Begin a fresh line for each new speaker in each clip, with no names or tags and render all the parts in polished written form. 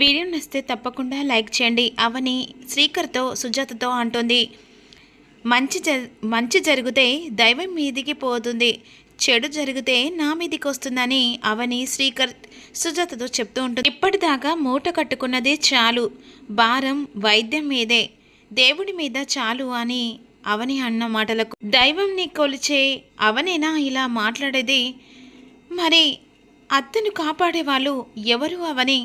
Video నచ్చితే తప్పకుండా like చేయండి. అవని శ్రీకర్తో సుజాతతో అంటుంది, మంచి జరిగితే దైవం మీదికి పోతుంది, చెడు జరిగితే నా మీదికి వస్తుందని అవని శ్రీకర్ సుజాతతో చెప్తూ ఉంటుంది. ఇప్పటిదాకా మూట కట్టుకున్నదే చాలు, భారం వైద్యం మీదే, దేవుడి మీద చాలు అని అవని అన్న మాటలకు దైవంని కొలిచే అవనేనా ఇలా మాట్లాడేది? మరి అత్తను కాపాడేవాళ్ళు ఎవరు అవని?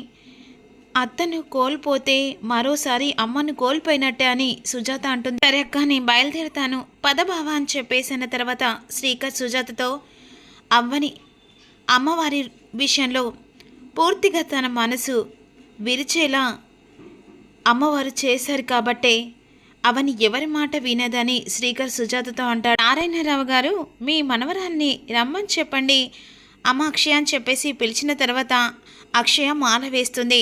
అత్తను కోల్పోతే మరోసారి అమ్మను కోల్పోయినట్టే అని సుజాత అంటుంది. సరే అక్క, నేను బయలుదేరుతాను, పదబావా అని చెప్పేసిన తర్వాత శ్రీకర్ సుజాతతో అవ్వని అమ్మవారి విషయంలో పూర్తిగా తన మనసు విరిచేలా అమ్మవారు చేశారు కాబట్టే అవని ఎవరి మాట వినదని శ్రీకర్ సుజాతతో అంటాడు. నారాయణరావు గారు, మీ మనవరాల్ని రమ్మని చెప్పండి అమ్మ అక్షయ అని చెప్పేసి పిలిచిన తర్వాత అక్షయ మాల వేస్తుంది.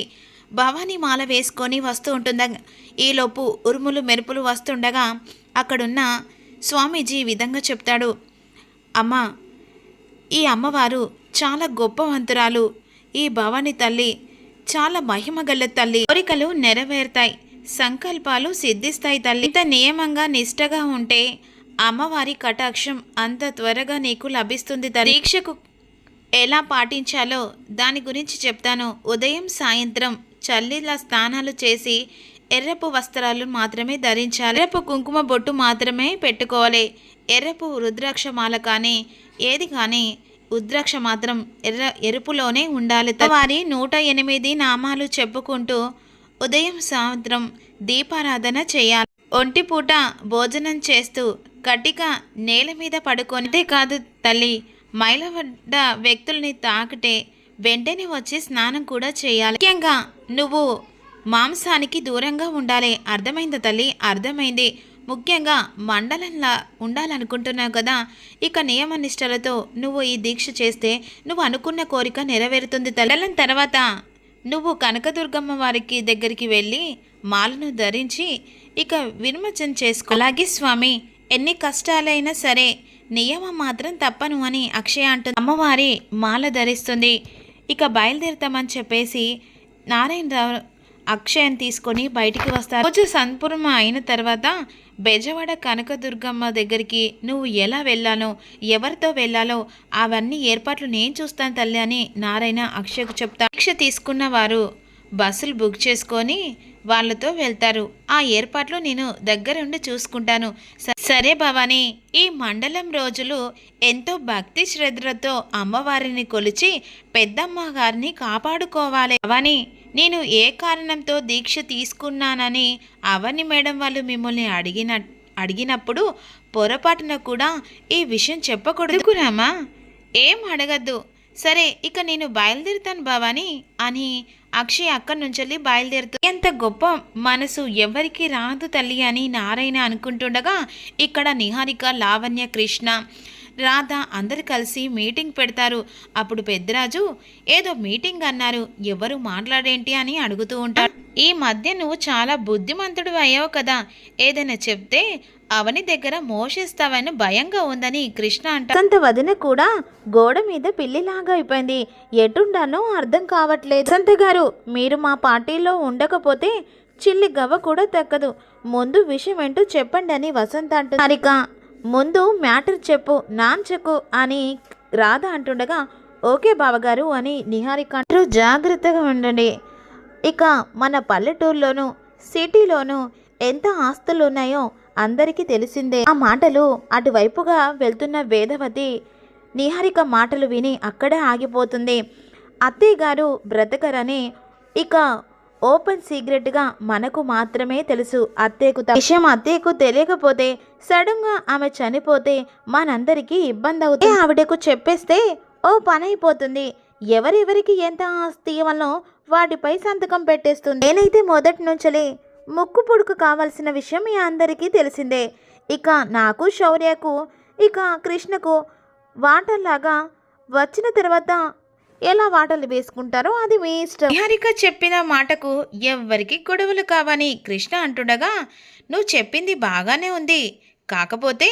భవానీ మాల వేసుకొని వస్తూ ఉంటుండగా ఈలోపు ఉరుములు మెరుపులు వస్తుండగా అక్కడున్న స్వామీజీ ఈ విధంగా చెప్తాడు. అమ్మ, ఈ అమ్మవారు చాలా గొప్పవంతురాలు, ఈ భవానీ తల్లి చాలా మహిమగల తల్లి, కోరికలు నెరవేరుతాయి, సంకల్పాలు సిద్ధిస్తాయి తల్లి. ఇంత నియమంగా నిష్టగా ఉంటే అమ్మవారి కటాక్షం అంత త్వరగా నీకు లభిస్తుంది తల్లి. దీక్షకు ఎలా పాటించాలో దాని గురించి చెప్తాను. ఉదయం సాయంత్రం చల్లిలా స్నానాలు చేసి ఎర్రపు వస్త్రాలు మాత్రమే ధరించాలి, ఎర్రపు కుంకుమ బొట్టు మాత్రమే పెట్టుకోవాలి, ఎర్రపు రుద్రాక్షమాల కానీ ఏది కానీ రుద్రాక్ష మాత్రం ఎరుపులోనే ఉండాలి. వారి 108 నామాలు చెప్పుకుంటూ ఉదయం సాయంత్రం దీపారాధన చేయాలి. ఒంటిపూట భోజనం చేస్తూ కటిక నేల మీద పడుకొని, అంతేకాదు తల్లి, మైలవడ్డ వ్యక్తుల్ని తాకితే వెంటనే వచ్చి స్నానం కూడా చేయాలి. ముఖ్యంగా నువ్వు మాంసానికి దూరంగా ఉండాలి, అర్థమైందా తల్లి? అర్థమైంది. ముఖ్యంగా మండలంలా ఉండాలనుకుంటున్నావు కదా, ఇక నియమ నిష్టలతో నువ్వు ఈ దీక్ష చేస్తే నువ్వు అనుకున్న కోరిక నెరవేరుతుంది తల్లి. మండలం తర్వాత నువ్వు కనకదుర్గమ్మ వారికి దగ్గరికి వెళ్ళి మాలను ధరించి ఇక వినిమజ్జన చేసుకో. అలాగే స్వామి, ఎన్ని కష్టాలైనా సరే నియమం మాత్రం తప్పను అని అక్షయ అంటుంది. అమ్మవారి మాల ధరిస్తుంది. ఇక బయలుదేరుతామని చెప్పేసి నారాయణరావు అక్షయని తీసుకొని బయటికి వస్తారు. రోజు సంపూర్ణ అయిన తర్వాత బెజవాడ కనకదుర్గమ్మ దగ్గరికి నువ్వు ఎలా వెళ్ళాలో, ఎవరితో వెళ్ళాలో అవన్నీ ఏర్పాట్లు నేను చూస్తాను తల్లి అని నారాయణ అక్షయకు చెప్తారు. దీక్ష తీసుకున్న వారు బస్సులు బుక్ చేసుకొని వాళ్ళతో వెళ్తారు. ఆ ఏర్పాట్లు నేను దగ్గరుండి చూసుకుంటాను. సరే భవానీ, ఈ మండలం రోజులు ఎంతో భక్తి శ్రద్ధలతో అమ్మవారిని కొలిచి పెద్దమ్మ గారిని కాపాడుకోవాలి. భవానీ, నేను ఏ కారణంతో దీక్ష తీసుకున్నానని అవని మేడం వాళ్ళు మిమ్మల్ని అడిగినప్పుడు పొరపాటున కూడా ఈ విషయం చెప్పకూడదు రామా. ఏం అడగద్దు. సరే, ఇక నేను బయలుదేరుతాను భవానీ అని అక్షయ్ అక్కడి నుంచి బయలుదేరుతూ, ఎంత గొప్ప మనసు ఎవరికి రాదు తల్లి అని నారాయణ అనుకుంటుండగా ఇక్కడ నిహారిక, లావణ్య, కృష్ణ, రాధ అందరు కలిసి మీటింగ్ పెడతారు. అప్పుడు పెద్దరాజు ఏదో మీటింగ్ అన్నారు, ఎవరు మాట్లాడేంటి అని అడుగుతూ ఉంటాడు. ఈ మధ్య నువ్వు చాలా బుద్ధిమంతుడు అయ్యావు కదా, ఏదైనా చెప్తే అవని దగ్గర మోషిస్తావని భయంగా ఉందని కృష్ణ అంటారు. సంత వదిన కూడా గోడ మీద పిల్లిలాగా అయిపోయింది, ఎటుండానో అర్థం కావట్లేదు. సంత గారు, మీరు మా పార్టీలో ఉండకపోతే చిల్లి గవ్వ కూడా దక్కదు, ముందు విషయం ఏంటో చెప్పండి అని వసంత అంటుంది. హరిక, ముందు మ్యాటర్ చెప్పు, నాంచకు అని రాధ అంటుండగా ఓకే బావగారు అని నిహారిక అంటారు. జాగ్రత్తగా ఉండండి. ఇక మన పల్లెటూరులోనూ సిటీలోనూ ఎంత ఆస్తులు ఉన్నాయో అందరికీ తెలిసిందే. ఆ మాటలు అటువైపుగా వెళ్తున్న వేదవతి నిహారిక మాటలు విని అక్కడే ఆగిపోతుంది. అత్తయ్య గారు బ్రతకరని ఇక ఓపెన్ సీక్రెట్గా మనకు మాత్రమే తెలుసు. విషయం అత్తయ్యకు తెలియకపోతే సడన్గా ఆమె చనిపోతే మనందరికీ ఇబ్బంది అవుతుంది. ఆవిడకు చెప్పేస్తే ఓ పని అయిపోతుంది. ఎవరెవరికి ఎంత ఆస్తి ఇవ్వాలో వాటిపై సంతకం పెట్టేస్తుంది. నేనైతే మొదటి నుంచలే ముక్కు పుడుకు కావాల్సిన విషయం మీ అందరికీ తెలిసిందే. ఇక నాకు, శౌర్యకు, ఇక కృష్ణకు వాటల్లాగా వచ్చిన తర్వాత ఎలా వాటలు వేసుకుంటారో అది మీ ఇష్టం. నిహారిక చెప్పిన మాటకు ఎవ్వరికి గొడవలు కావని కృష్ణ అంటుండగా నువ్వు చెప్పింది బాగానే ఉంది, కాకపోతే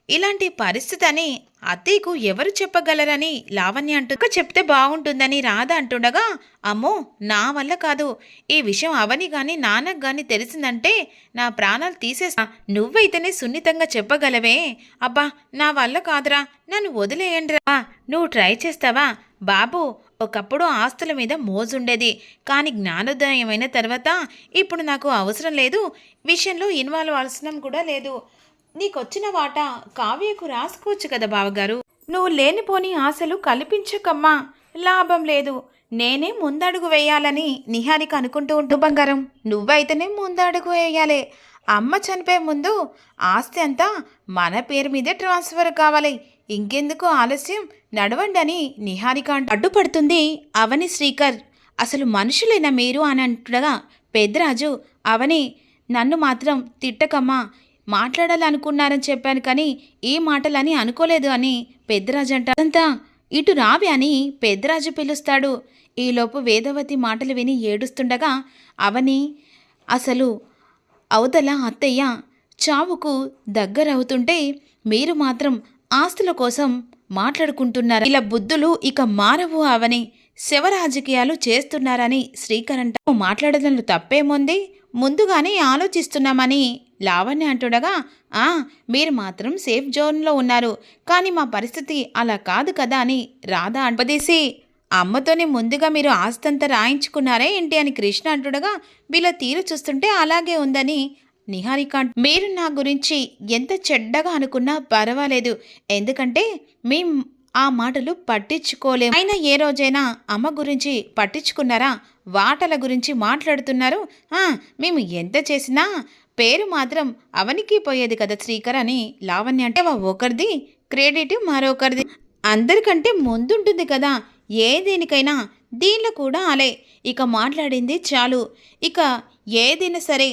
ఇలాంటి పరిస్థితి అని అత్తయ్యకు ఎవరు చెప్పగలరని లావణ్య అంటూ చెప్తే బాగుంటుందని రాధ అంటుండగా, అమ్మో నా వల్ల కాదు, ఈ విషయం అవని గాని నాన్నకు గాని తెలిసిందంటే నా ప్రాణాలు తీసేస్తా. నువ్వైతేనే సున్నితంగా చెప్పగలవే. అబ్బా నా వల్ల కాదురా, నన్ను వదిలేయండిరా. నువ్వు ట్రై చేస్తావా? బాబు ఒకప్పుడు ఆస్తుల మీద మోజుండేది, కానీ జ్ఞానోదయం అయిన తర్వాత ఇప్పుడు నాకు అవసరం లేదు, విషయంలో ఇన్వాల్వ్ అవసరం కూడా లేదు. నీకొచ్చిన వాటా కావ్యకు రాసుకోవచ్చు కదా బావగారు. నువ్వు లేనిపోని ఆశలు కల్పించకమ్మా, లాభం లేదు. నేనే ముందడుగు వేయాలని నిహారిక అనుకుంటూ ఉంటూ, బంగారం నువ్వైతేనే ముందడుగు వేయాలి. అమ్మ చనిపోయే ముందు ఆస్తి అంతా మన పేరు మీదే ట్రాన్స్ఫర్ కావాలి. ఇంకెందుకు ఆలస్యం, నడవండి అని నిహారిక అడ్డుపడుతుంది అవని. శ్రీకర్ అసలు మనుషులేనా మీరు అని అంటుండగా పెద్దరాజు, అవని నన్ను మాత్రం తిట్టకమ్మా, మాట్లాడాలనుకున్నారని చెప్పాను కానీ ఈ మాటలని అనుకోలేదు అని పెద్దరాజు అంతా ఇటు రావి అని పెద్దరాజు పిలుస్తాడు. ఈలోపు వేదవతి మాటలు విని ఏడుస్తుండగా అవని అసలు అవతల అత్తయ్య చావుకు దగ్గరవుతుంటే మీరు మాత్రం ఆస్తుల కోసం మాట్లాడుకుంటున్నారు. ఇలా బుద్ధులు ఇక మారవు అవని, శివరాజకీయాలు చేస్తున్నారని శ్రీకర్ అంట. మాట్లాడడంలో తప్పేముంది, ముందుగానే ఆలోచిస్తున్నామని లావణ్య అంటుండగా, మీరు మాత్రం సేఫ్ జోన్లో ఉన్నారు, కానీ మా పరిస్థితి అలా కాదు కదా అని రాధ అంపదీసి, అమ్మతోనే ముందుగా మీరు ఆస్తంతా రాయించుకున్నారే ఏంటి అని కృష్ణ అంటుండగా, వీళ్ళ తీరు చూస్తుంటే అలాగే ఉందని నిహారిక. మీరు నా గురించి ఎంత చెడ్డగా అనుకున్నా పర్వాలేదు, ఎందుకంటే మేం ఆ మాటలు పట్టించుకోలేము. అయినా ఏ రోజైనా అమ్మ గురించి పట్టించుకున్నారా? వాటల గురించి మాట్లాడుతున్నారు. మేము ఎంత చేసినా పేరు మాత్రం అవనికి పోయేది కదా శ్రీకర్ అని లావణ్య అంటే, ఒకరిది క్రెడిట్ మరొకరిది అందరికంటే ముందుంటుంది కదా ఏ దేనికైనా, దీనిలో కూడా అలే. ఇక మాట్లాడింది చాలు, ఇక ఏదైనా సరే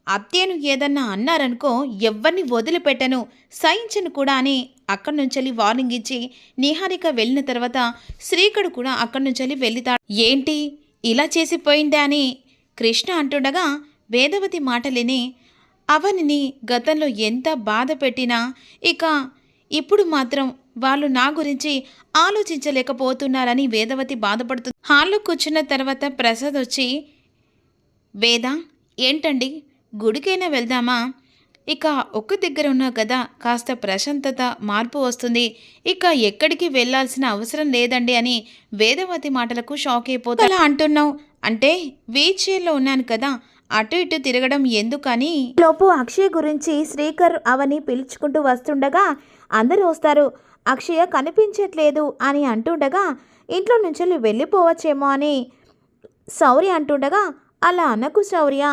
అత్తయ్యను ఏదన్నా అన్నారనుకో ఎవ్వరిని వదిలిపెట్టను, సహించను కూడా అని అక్కడి నుంచి వార్నింగ్ ఇచ్చి నిహారిక వెళ్ళిన తర్వాత శ్రీకర్ కూడా అక్కడి నుంచి వెళ్తాడు. ఏంటి ఇలా చేసిపోయిందా అని కృష్ణ అంటుండగా వేదవతి మాటలిని అవనిని గతంలో ఎంత బాధ పెట్టినా ఇక ఇప్పుడు మాత్రం వాళ్ళు నా గురించి ఆలోచించలేకపోతున్నారని వేదవతి బాధపడుతుంది. హాల్లో కూర్చున్న తర్వాత ప్రసాద్ వచ్చి, వేద ఏంటండి గుడికైనా వెళ్దామా? ఇక ఒక్క దగ్గర ఉన్నావు కదా, కాస్త ప్రశాంతత మార్పు వస్తుంది, ఇక ఎక్కడికి వెళ్లాల్సిన అవసరం లేదండి అని వేదవతి మాటలకు షాక్ అయిపోతా. అలా అంటున్నావు అంటే వీల్ చైర్లో ఉన్నాను కదా, అటు ఇటు తిరగడం ఎందుకని. లోపు అక్షయ్ గురించి శ్రీకర్ అవని పిలుచుకుంటూ వస్తుండగా అందరూ వస్తారు. అక్షయ కనిపించట్లేదు అని అంటుండగా ఇంట్లో నుంచి వెళ్ళిపోవచ్చేమో అని శౌర్య అంటుండగా, అలా అనకు శౌర్య,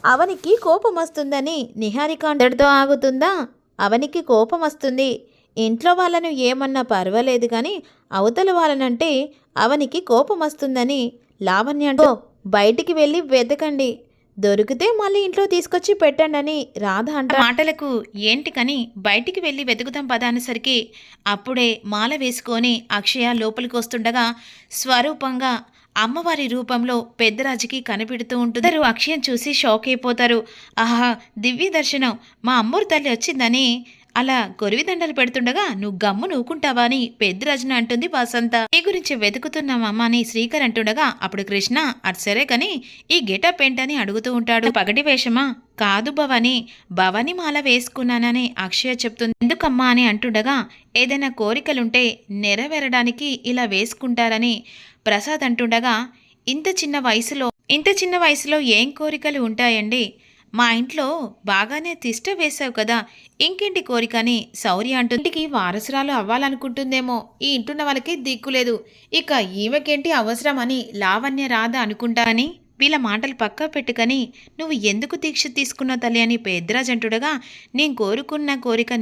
అవనికి కోపం వస్తుందని నిహారిక అందరితో ఆగుతుందా? అవనికి కోపం వస్తుంది, ఇంట్లో వాళ్ళను ఏమన్నా పర్వాలేదు కానీ అవతల వాళ్ళనంటే అవనికి కోపం వస్తుందని లావణ్య అంటూ, బయటికి వెళ్ళి వెతకండి, దొరికితే మళ్ళీ ఇంట్లో తీసుకొచ్చి పెట్టండి అని రాధ అంట. మాటలకు ఏంటి కని బయటికి వెళ్ళి వెతుకుతాం పద అనేసరికి అప్పుడే మాల వేసుకొని అక్షయ లోపలికి వస్తుండగా స్వరూపంగా అమ్మవారి రూపంలో పెద్దరాజుకి కనిపెడుతూ ఉంటుంది. అక్షయం చూసి షాక్ అయిపోతారు. ఆహా దివ్య దర్శనం, మా అమ్మోరు తల్లి వచ్చిందని అలా కొరివిదండలు పెడుతుండగా నువ్వు గమ్ము నూకుంటావా అని పెద్దరాజుని అంటుంది వసంత. నీ గురించి వెతుకుతున్నామమ్మ అని శ్రీకర్ అంటుండగా అప్పుడు కృష్ణ అది సరే కానీ ఈ గెటప్ ఏంటని అడుగుతూ ఉంటాడు. పగటి వేషమా? కాదు భవాని, భవాని మాల వేసుకున్నానని అక్షయ చెప్తుంది. ఎందుకమ్మా అని అంటుండగా ఏదైనా కోరికలుంటే నెరవేరడానికి ఇలా వేసుకుంటారని ప్రసాద్ అంటుండగా ఇంత చిన్న వయసులో ఏం కోరికలు ఉంటాయండి, మా ఇంట్లో బాగానే తిష్ట వేశావు కదా, ఇంకేంటి కోరిక అని శౌర్య అంటుంది. ఇంటికి వారసురాలు అవ్వాలనుకుంటుందేమో, ఈ ఇంటున్న వాళ్ళకి దిక్కులేదు, ఇక ఈమెకేంటి అవసరం అని లావణ్య రాధ అనుకుంటా అని వీళ్ళ మాటలు పక్కా పెట్టుకని నువ్వు ఎందుకు దీక్ష తీసుకున్నావు తల్లి అని పెద్దరాజు అంటుండగా నేను కోరుకున్న కోరిక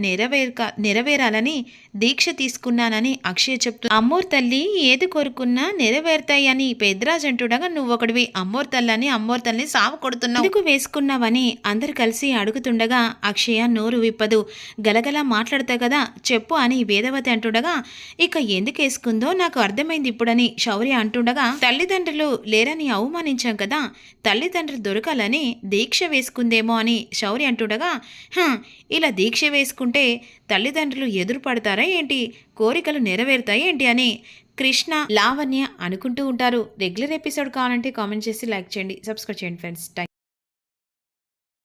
నెరవేరాలని దీక్ష తీసుకున్నానని అక్షయ చెప్తూ, అమ్మోర్ తల్లి ఏది కోరుకున్నా నెరవేరుతాయి అని పెద్దరాజు అంటుండగా నువ్వొకడివి అమ్మోర్ తల్లిని సాగు కొడుతున్నావు, ఎందుకు వేసుకున్నావని అందరు కలిసి అడుగుతుండగా అక్షయ నోరు విప్పదు. గలగలా మాట్లాడతా కదా చెప్పు అని వేదవతి అంటుండగా ఇక ఎందుకు వేసుకుందో నాకు అర్థమైంది ఇప్పుడని శౌర్య అంటుండగా తల్లిదండ్రులు లేరని అవమానించాం కదా, తల్లిదండ్రులు దొరకాలని దీక్ష వేసుకుందేమో అని శౌర్య అంటుండగా, ఇలా దీక్ష వేసుకుంటే తల్లిదండ్రులు ఎదురు పడతారా ఏంటి, కోరికలు నెరవేరుతాయి ఏంటి అని కృష్ణ లావణ్య అనుకుంటూ ఉంటారు. రెగ్యులర్ ఎపిసోడ్ కావాలంటే కామెంట్ చేసి లైక్ చేయండి, సబ్స్క్రైబ్ చేయండి ఫ్రెండ్స్.